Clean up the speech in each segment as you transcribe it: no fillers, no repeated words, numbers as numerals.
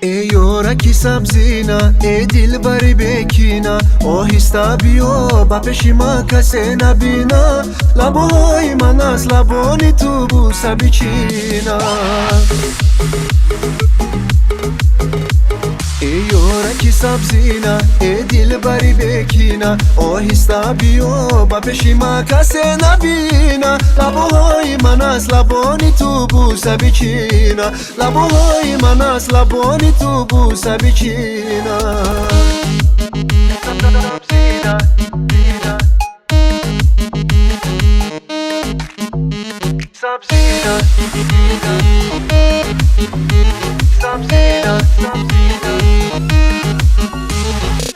ای یورکی سبزینا ای دلبری بکینا آهسته بیا با پیش ما کسی نبینا لبای من از لبانی تو بوسه بچینا ای یورکی سبزینا ای دلبری بکینا آهسته بیا با پیش ما کسی نبینا لبای من از لبانی تو بوسه بچینا لبای من از لبانی تو بوسه بچینا سبزینا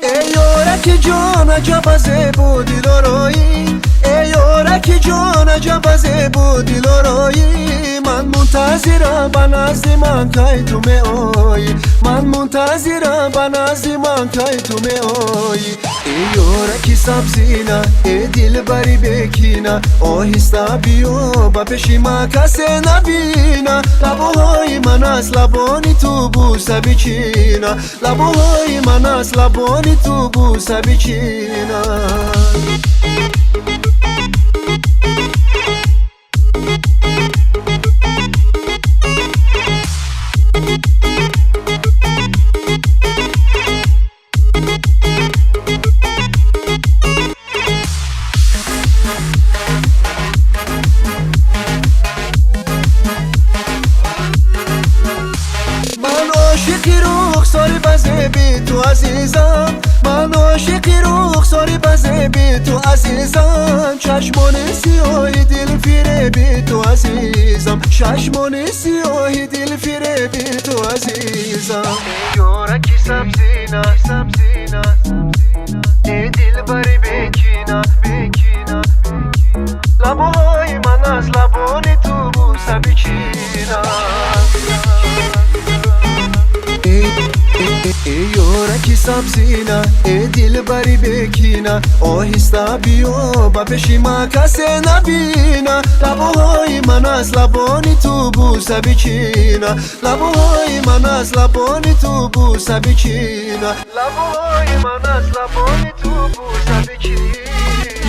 ای یورکی جان عجب زیبا دلارایی ای یورکی جان عجب زیبا دلارایی من منتظرم به نزد من که تو می آیی من منتظرم به نزد من که تو می آیی ای یورکی سبزینا ای دلبری بکینا آهسته بیا با پیش ما کسی نبینا لبهای من از لبانی تو بوسه بچینا لبهای من از لبانی تو بوسه بچینا عاشقی رخساری بزه بی تو عزیزم من عاشقی رخساری بزه بی تو عزیزم چشمان سیاهی دل فیره بی تو عزیزم چشمان سیاهی دل فیره بی تو عزیزم ای یورکی سبزینا سبزینا ای دلبری بکینا بکینا لبهای من از لبانی تو بوسه بچینا ای یورکی سبزینا ای دلبری بکینا آهسته بیا با پیش ما کسی نبینا لبهای من از لبانی تو بوسه بچینا لبهای من از لبانی تو بوسه بچینا لبهای من از لبانی تو بوسه بچینا